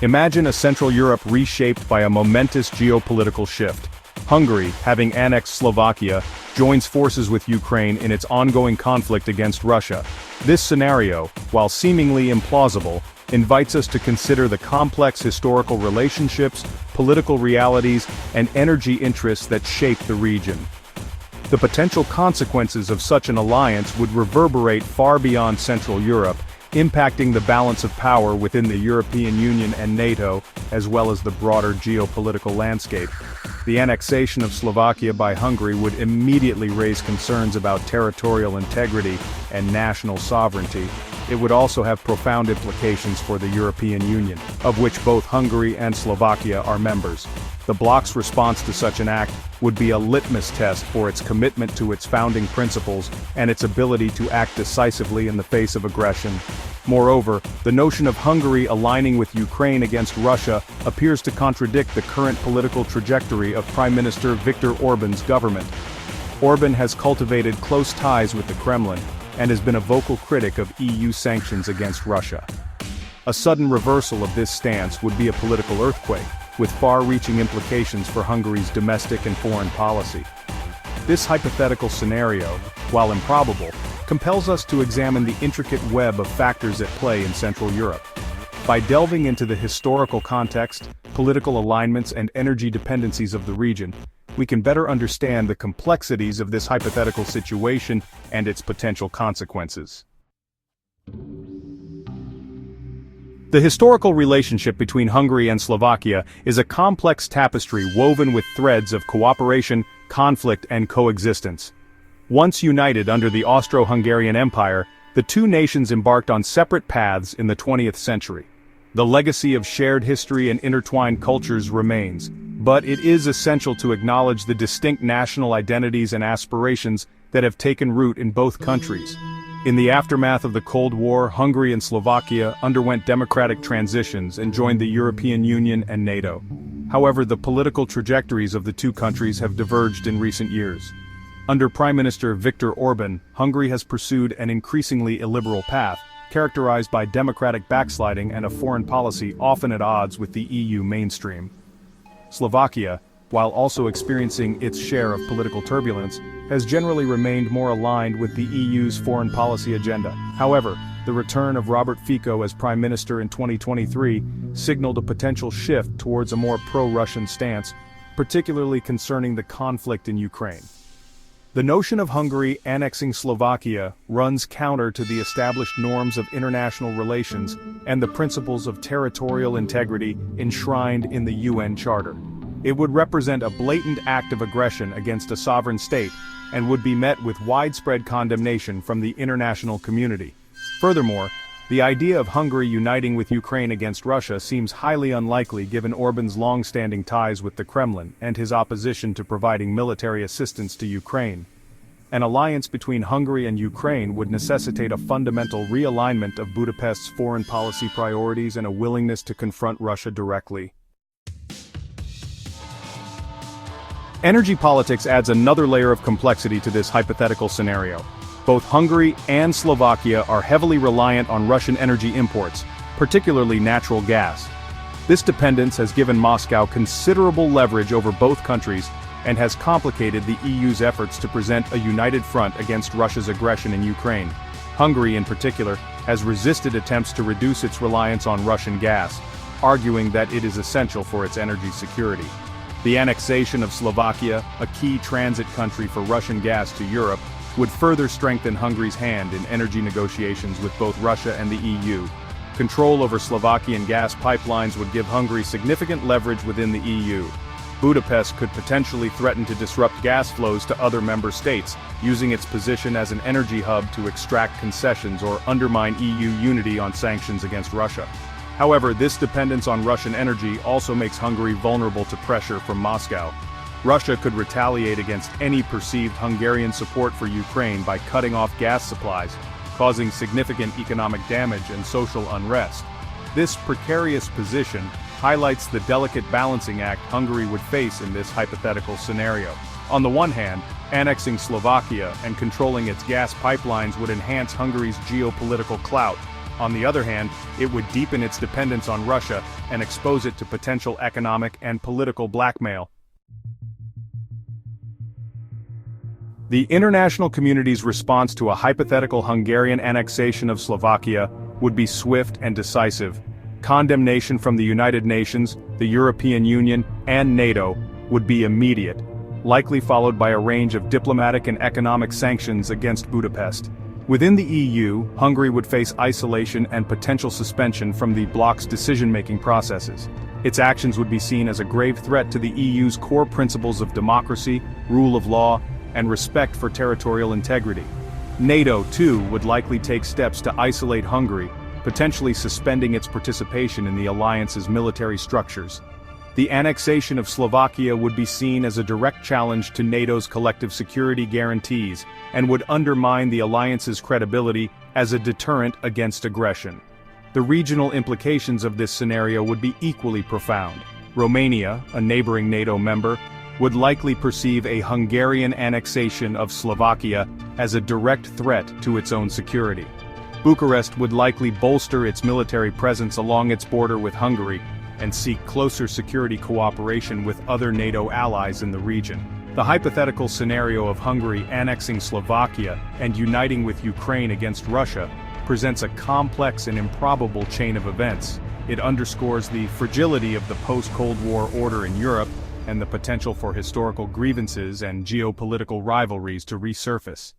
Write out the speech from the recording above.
Imagine a Central Europe reshaped by a momentous geopolitical shift. Hungary, having annexed Slovakia, joins forces with Ukraine in its ongoing conflict against Russia. This scenario, while seemingly implausible, invites us to consider the complex historical relationships, political realities, and energy interests that shape the region. The potential consequences of such an alliance would reverberate far beyond Central Europe, impacting the balance of power within the European Union and NATO, as well as the broader geopolitical landscape. The annexation of Slovakia by Hungary would immediately raise concerns about territorial integrity and national sovereignty. It would also have profound implications for the European Union, of which both Hungary and Slovakia are members. The bloc's response to such an act would be a litmus test for its commitment to its founding principles and its ability to act decisively in the face of aggression. Moreover, the notion of Hungary aligning with Ukraine against Russia appears to contradict the current political trajectory of Prime Minister Viktor Orban's government. Orban has cultivated close ties with the Kremlin and has been a vocal critic of EU sanctions against Russia. A sudden reversal of this stance would be a political earthquake, with far-reaching implications for Hungary's domestic and foreign policy. This hypothetical scenario, while improbable, compels us to examine the intricate web of factors at play in Central Europe. By delving into the historical context, political alignments and energy dependencies of the region, we can better understand the complexities of this hypothetical situation and its potential consequences. The historical relationship between Hungary and Slovakia is a complex tapestry woven with threads of cooperation, conflict, and coexistence. Once united under the Austro-Hungarian Empire, the two nations embarked on separate paths in the 20th century. The legacy of shared history and intertwined cultures remains, but it is essential to acknowledge the distinct national identities and aspirations that have taken root in both countries. In the aftermath of the Cold War, Hungary and Slovakia underwent democratic transitions and joined the European Union and NATO. However, the political trajectories of the two countries have diverged in recent years. Under Prime Minister Viktor Orban, Hungary has pursued an increasingly illiberal path, characterized by democratic backsliding and a foreign policy often at odds with the EU mainstream. Slovakia, while also experiencing its share of political turbulence, has generally remained more aligned with the EU's foreign policy agenda. However, the return of Robert Fico as Prime Minister in 2023 signaled a potential shift towards a more pro-Russian stance, particularly concerning the conflict in Ukraine. The notion of Hungary annexing Slovakia runs counter to the established norms of international relations and the principles of territorial integrity enshrined in the UN Charter. It would represent a blatant act of aggression against a sovereign state and would be met with widespread condemnation from the international community. Furthermore, the idea of Hungary uniting with Ukraine against Russia seems highly unlikely given Orban's long-standing ties with the Kremlin and his opposition to providing military assistance to Ukraine. An alliance between Hungary and Ukraine would necessitate a fundamental realignment of Budapest's foreign policy priorities and a willingness to confront Russia directly. Energy politics adds another layer of complexity to this hypothetical scenario. Both Hungary and Slovakia are heavily reliant on Russian energy imports, particularly natural gas. This dependence has given Moscow considerable leverage over both countries and has complicated the EU's efforts to present a united front against Russia's aggression in Ukraine. Hungary, in particular, has resisted attempts to reduce its reliance on Russian gas, arguing that it is essential for its energy security. The annexation of Slovakia, a key transit country for Russian gas to Europe, would further strengthen Hungary's hand in energy negotiations with both Russia and the EU. Control over Slovakian gas pipelines would give Hungary significant leverage within the EU. Budapest could potentially threaten to disrupt gas flows to other member states, using its position as an energy hub to extract concessions or undermine EU unity on sanctions against Russia. However, this dependence on Russian energy also makes Hungary vulnerable to pressure from Moscow. Russia could retaliate against any perceived Hungarian support for Ukraine by cutting off gas supplies, causing significant economic damage and social unrest. This precarious position highlights the delicate balancing act Hungary would face in this hypothetical scenario. On the one hand, annexing Slovakia and controlling its gas pipelines would enhance Hungary's geopolitical clout, On the other hand, it would deepen its dependence on Russia and expose it to potential economic and political blackmail. The international community's response to a hypothetical Hungarian annexation of Slovakia would be swift and decisive. Condemnation from the United Nations, the European Union, and NATO would be immediate, likely followed by a range of diplomatic and economic sanctions against Budapest. Within the EU, Hungary would face isolation and potential suspension from the bloc's decision-making processes. Its actions would be seen as a grave threat to the EU's core principles of democracy, rule of law, and respect for territorial integrity. NATO, too, would likely take steps to isolate Hungary, potentially suspending its participation in the alliance's military structures. The annexation of Slovakia would be seen as a direct challenge to NATO's collective security guarantees and would undermine the alliance's credibility as a deterrent against aggression. The regional implications of this scenario would be equally profound. Romania, a neighboring NATO member, would likely perceive a Hungarian annexation of Slovakia as a direct threat to its own security. Bucharest would likely bolster its military presence along its border with Hungary and seek closer security cooperation with other NATO allies in the region. The hypothetical scenario of Hungary annexing Slovakia and uniting with Ukraine against Russia presents a complex and improbable chain of events. It underscores the fragility of the post-Cold War order in Europe and the potential for historical grievances and geopolitical rivalries to resurface.